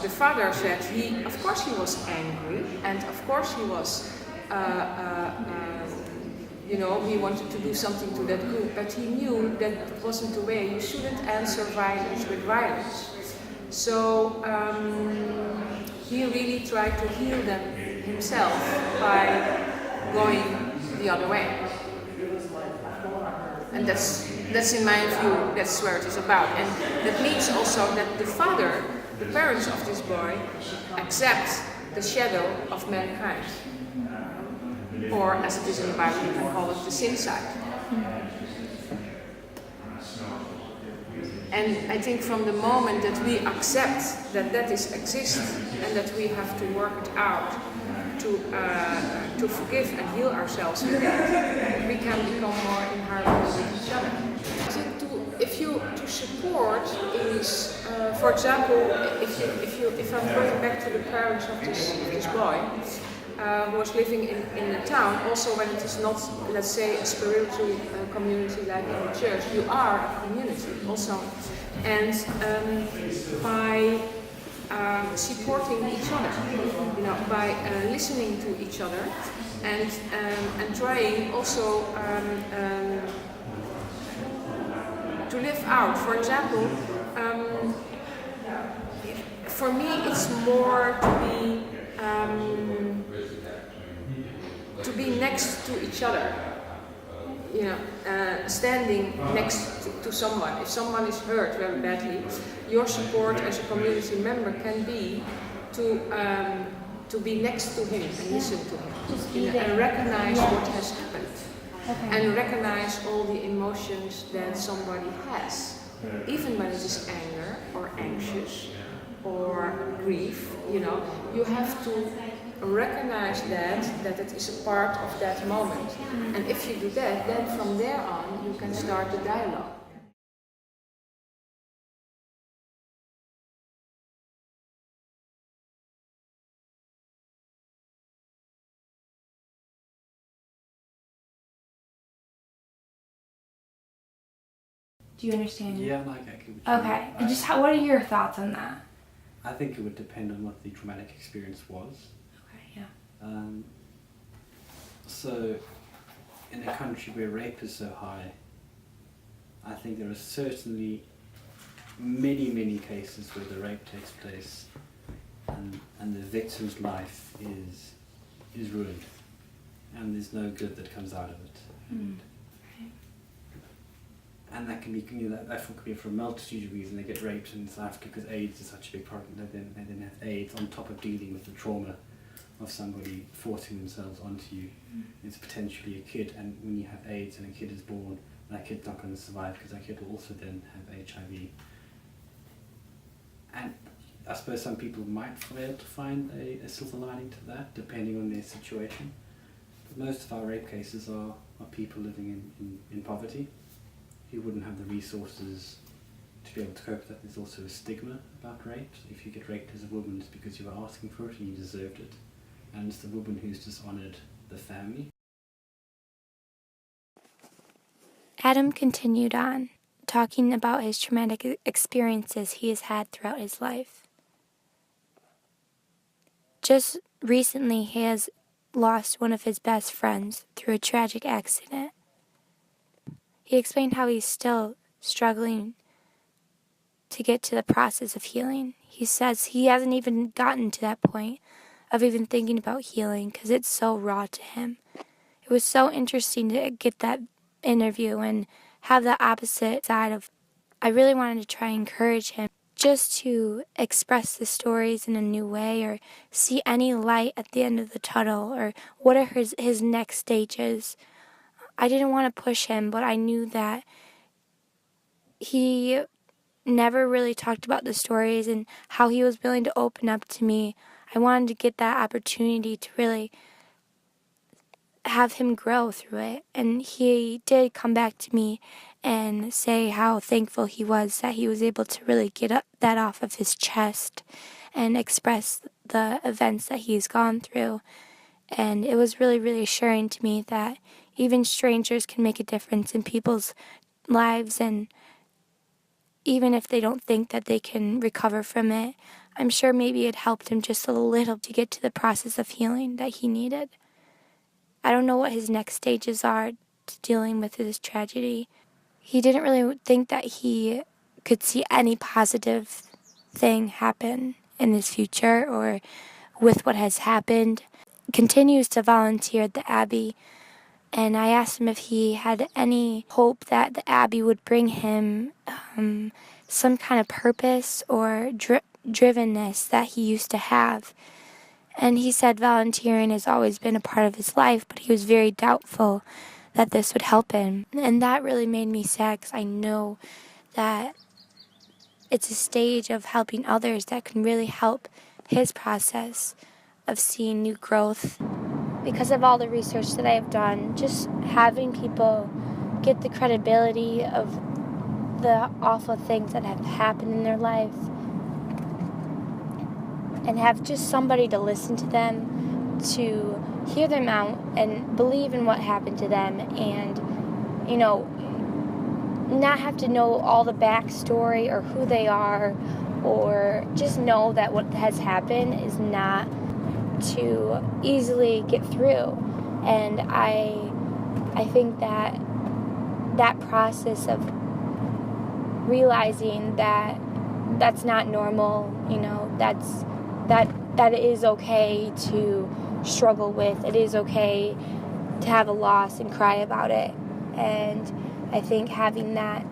J: The father said of course he was angry, and of course he was. He wanted to do something to that group, but he knew that it wasn't the way. You shouldn't answer violence with violence. So he really tried to heal them himself by going the other way. And that's in my view, that's where it is about. And that means also that the parents of this boy, accept the shadow of mankind. Or, as it is in the Bible, you can call it the sin side. And I think from the moment that we accept that that is exist and that we have to work it out to forgive and heal ourselves with that, we can become more in harmony with each other. I think to support is, for example, if I'm going back to the parents of this boy, who was living in a town, also when it is not, let's say, a spiritual community like in the church, you are a community also. And by supporting each other, by listening to each other and trying also to live out. For example, for me it's more to be next to each other, standing next to someone. If someone is hurt very badly, your support as a community member can be to be next to him and listen to him, and recognize what has happened, and recognize all the emotions that somebody has, even when it is anger or anxious or grief. You have to recognize that it is a part of that moment. And if you do that, then from there on you can start the dialogue.
A: Do you understand?
K: Yeah, I get what you
A: Okay.
K: mean.
A: Just what are your thoughts on that?
K: I think it would depend on what the traumatic experience was.
A: Okay, yeah.
K: So, in a country where rape is so high, I think there are certainly many cases where the rape takes place and the victim's life is ruined, and there's no good that comes out of it. And that can be, that could be for a multitude of reasons. They get raped in South Africa because AIDS is such a big problem. They then have AIDS on top of dealing with the trauma of somebody forcing themselves onto you. It's potentially a kid, and when you have AIDS and a kid is born, that kid's not going to survive because that kid will also then have HIV. And I suppose some people might be able to find a silver lining to that, depending on their situation. But most of our rape cases are people living in poverty, who wouldn't have the resources to be able to cope with that. There's also a stigma about rape. If you get raped as a woman, it's because you were asking for it and you deserved it. And it's the woman who's dishonoured the family.
A: Adam continued on, talking about his traumatic experiences he has had throughout his life. Just recently, he has lost one of his best friends through a tragic accident. He explained how he's still struggling to get to the process of healing. He says he hasn't even gotten to that point of even thinking about healing because it's so raw to him. It was so interesting to get that interview and have the opposite side of, I really wanted to try and encourage him just to express the stories in a new way or see any light at the end of the tunnel or what are his next stages. I didn't want to push him, but I knew that he never really talked about the stories and how he was willing to open up to me. I wanted to get that opportunity to really have him grow through it. And he did come back to me and say how thankful he was that he was able to really get that off of his chest and express the events that he's gone through. And it was really, really assuring to me that even strangers can make a difference in people's lives, and even if they don't think that they can recover from it, I'm sure maybe it helped him just a little to get to the process of healing that he needed. I don't know what his next stages are to dealing with his tragedy. He didn't really think that he could see any positive thing happen in his future or with what has happened. Continues to volunteer at the Abbey, and I asked him if he had any hope that the Abbey would bring him some kind of purpose or drivenness that he used to have. And he said volunteering has always been a part of his life, but he was very doubtful that this would help him. And that really made me sad because I know that it's a stage of helping others that can really help his process of seeing new growth. Because of all the research that I've done, just having people get the credibility of the awful things that have happened in their life and have just somebody to listen to them, to hear them out and believe in what happened to them, and, you know, not have to know all the backstory or who they are, or just know that what has happened is not to easily get through. And I think that process of realizing that that's not normal, you know, that it is okay to struggle with, it is okay to have a loss and cry about it. And I think having that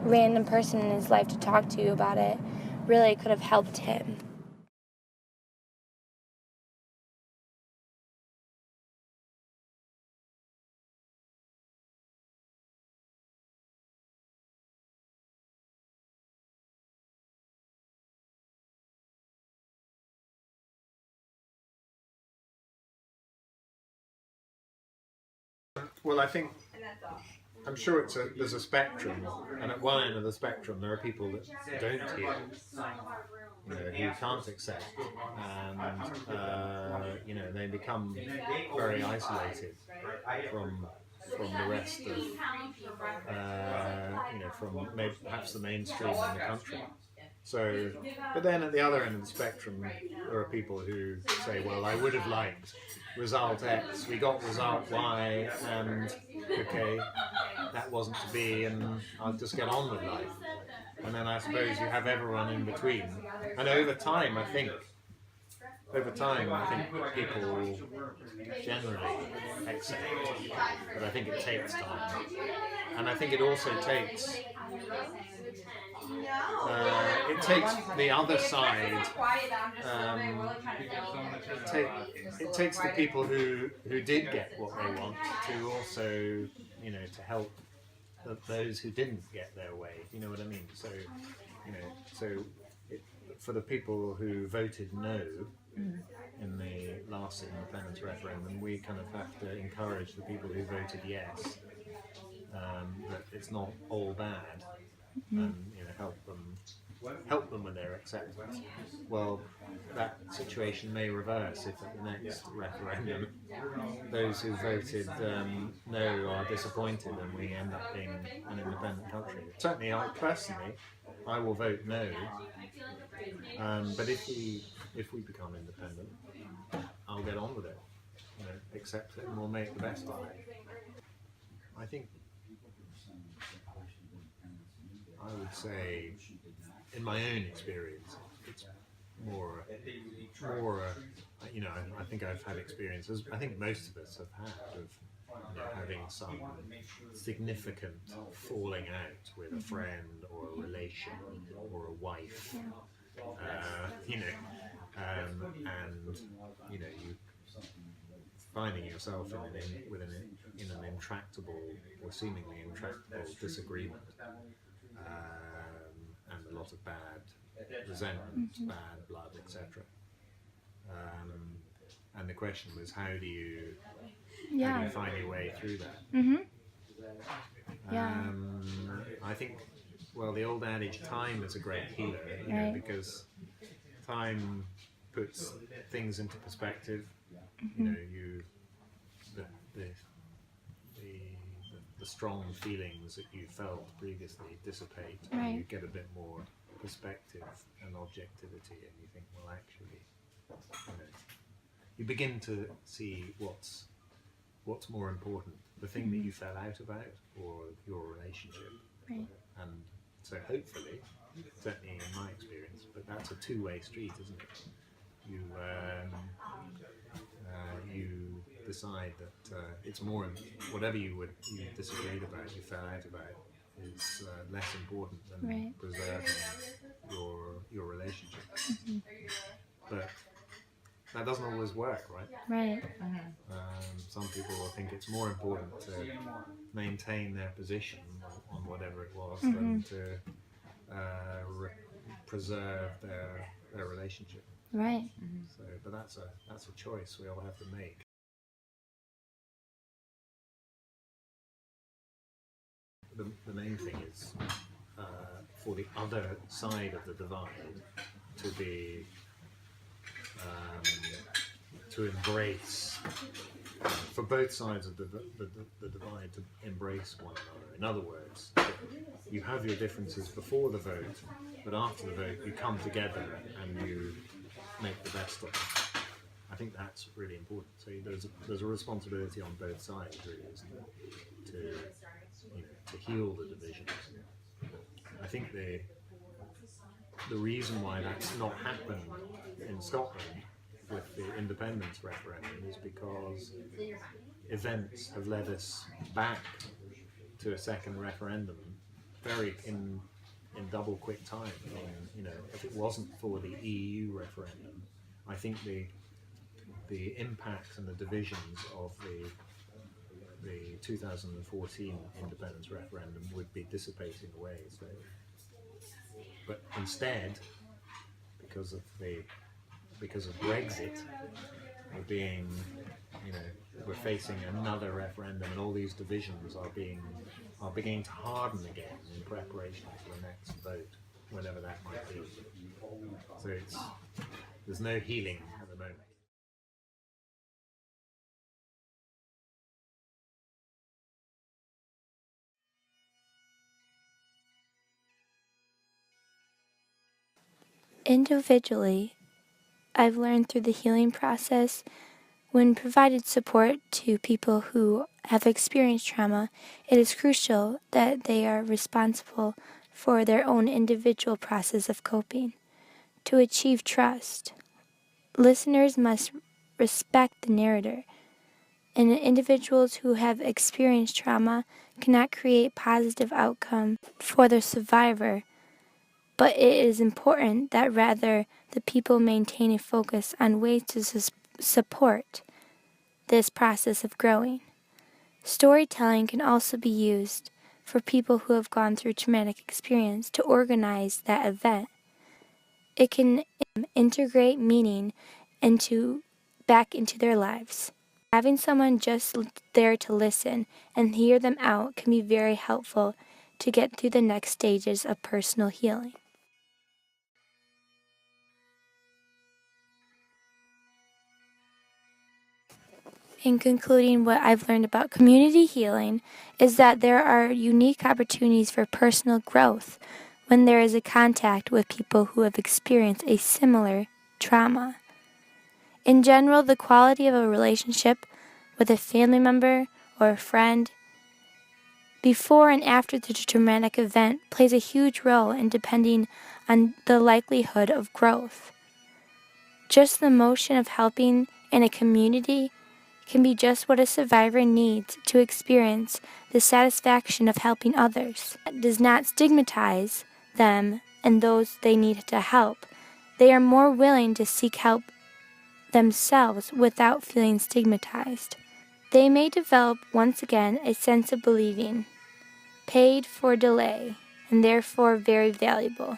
A: random person in his life to talk to about it really could have helped him.
L: Well, I'm sure there's a spectrum, and at one end of the spectrum there are people that don't hear, who can't accept, and they become very isolated from the rest of, from perhaps the mainstream in the country. So, but then at the other end of the spectrum, there are people who say, well, I would have liked result X, we got result Y, and okay, that wasn't to be, and I'll just get on with life. And then I suppose you have everyone in between. And over time, I think people generally accept, but I think it takes time. And I think it also takes the other side. It takes the people who did get what they want to also, to help those who didn't get their way. You know what I mean? So, for the people who voted no in the last independence referendum, we kind of have to encourage the people who voted yes, that it's not all bad, and help them with their acceptance. Well, that situation may reverse if at the next referendum those who voted no are disappointed and we end up being an independent country. Certainly, I will vote no. But if we become independent, I'll get on with it, accept it, and we'll make the best of it. I think I would say, in my own experience, it's more. I think I've had experiences. I think most of us have had of having some significant falling out with a friend or a relation or a wife, and you finding yourself in an intractable or seemingly intractable disagreement, and a lot of bad resentment, bad blood, etc. And the question was, how do you find your way through that? I think, well, the old adage, time is a great healer, because time puts things into perspective. The strong feelings that you felt previously dissipate, and you get a bit more perspective and objectivity, and you think, well, actually, you begin to see what's more important, the thing that you fell out about or your relationship. And so hopefully, certainly in my experience, but that's a two-way street, isn't it? You decide that it's more, whatever you disagreed about, you fell out about, is less important than preserving your relationship. But that doesn't always work, right? Some people will think it's more important to maintain their position on whatever it was than to preserve their relationship.
A: Right.
L: So, but that's a choice we all have to make. The main thing is for the other side of the divide to be to embrace, for both sides of the divide to embrace one another. In other words, you have your differences before the vote, but after the vote you come together and you make the best of it. I think that's really important. So there's a responsibility on both sides, really, isn't there, to heal the divisions. I think the reason why that's not happened in Scotland with the independence referendum is because events have led us back to a second referendum in double quick time. If it wasn't for the EU referendum, I think the impacts and the divisions of the 2014 independence referendum would be dissipating away. So, but instead, because of Brexit, we're facing another referendum, and all these divisions are beginning to harden again in preparation for the next vote, whenever that might be. So there's no healing at the moment.
A: Individually, I've learned through the healing process, when provided support to people who have experienced trauma, it is crucial that they are responsible for their own individual process of coping. To achieve trust, listeners must respect the narrator, and individuals who have experienced trauma cannot create positive outcome for the survivor. But it is important that rather the people maintain a focus on ways to support this process of growing. Storytelling can also be used for people who have gone through traumatic experience to organize that event. It can integrate meaning back into their lives. Having someone just there to listen and hear them out can be very helpful to get through the next stages of personal healing. In concluding, what I've learned about community healing is that there are unique opportunities for personal growth when there is a contact with people who have experienced a similar trauma. In general, the quality of a relationship with a family member or a friend before and after the traumatic event plays a huge role in depending on the likelihood of growth. Just the motion of helping in a community can be just what a survivor needs to experience the satisfaction of helping others. It does not stigmatize them and those they need to help. They are more willing to seek help themselves without feeling stigmatized. They may develop once again a sense of believing, paid for delay, and therefore very valuable.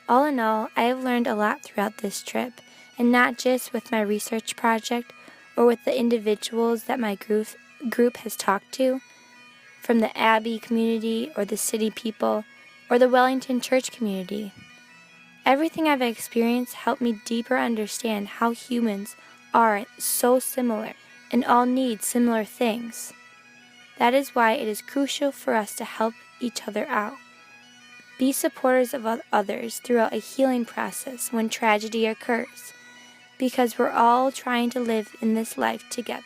A: All in all, I have learned a lot throughout this trip, and not just with my research project or with the individuals that my group has talked to, from the Abbey community or the city people or the Wellington church community. Everything I've experienced helped me deeper understand how humans are so similar and all need similar things. That is why it is crucial for us to help each other out. Be supporters of others throughout a healing process when tragedy occurs, because we're all trying to live in this life together.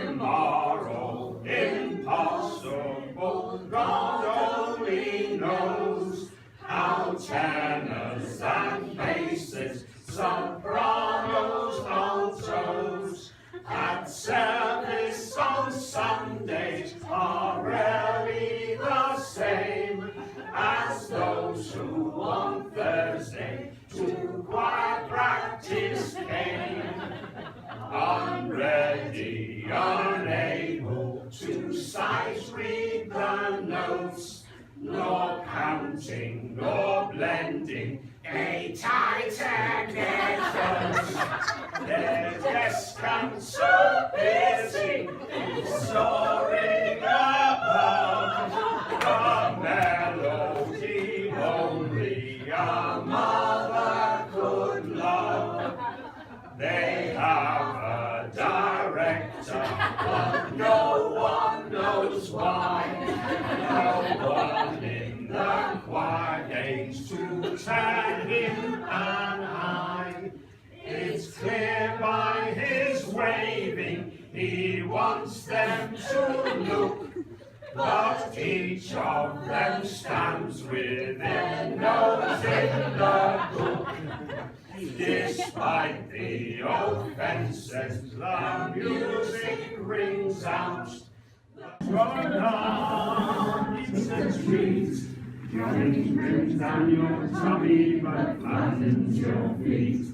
M: Immoral, impossible, God only knows how tenors and basses, sopranos, altos, at service on Sundays are really the same as those who on Thursday to choir practice came. Unready, unable to sight read the notes, nor counting, nor blending, a tight and close. Their descant so busy, soaring above, the melody only a mother could love. They have a director, but no one knows why. No one in the choir aims to turn him an eye. It's clear by his waving he wants them to look, but each of them stands with their nose in the book. Despite the offences, the music rings out. It's a treat. Johnny brings down your tummy but flattens your feet.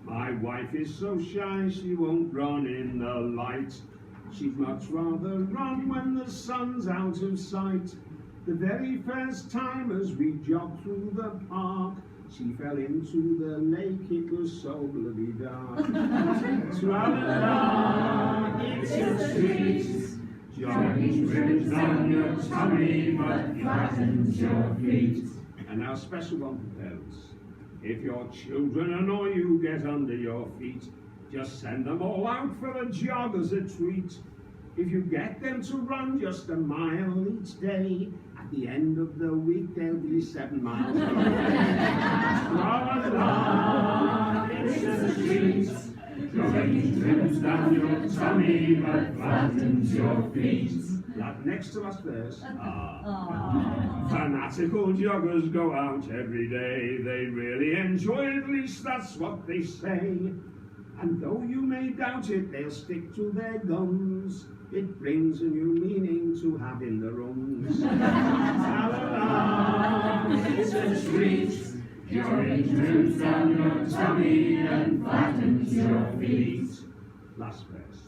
M: My wife is so shy she won't run in the light. She'd much rather run when the sun's out of sight. The very first time as we jogged through the park, she fell into the lake, it was so bloody dark. Tra-la-la, it's a treat. Johnny brings down your tummy but flattens your feet. And now special one for parents. If your children annoy you, get under your feet. Just send them all out for a jog as a treat. If you get them to run just a mile each day, at the end of the week they'll be 7 miles away. La-la-la, it's a treat. Johnny trims down your tummy but flattens your feet. That next to last verse. Fanatical joggers go out every day. They really enjoy it, at least that's what they say. And though you may doubt it, they'll stick to their guns. It brings a new meaning to having the runs. La-la-la, it's a treat. Johnny trims down your tummy and flattens your feet. Last verse.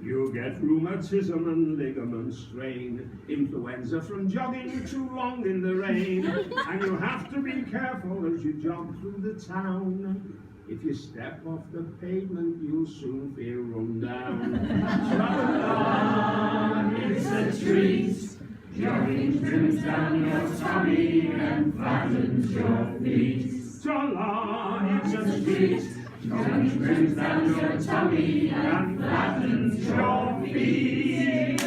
M: You get rheumatism and ligament strain, influenza from jogging too long in the rain, and you have to be careful as you jog through the town. If you step off the pavement, you'll soon feel run down. Tra-la-la, it's a treat. Jogging trims down your tummy and flattens your feet. Ta-la, it's a treat. Jogging trims down your tummy and flattens your feet.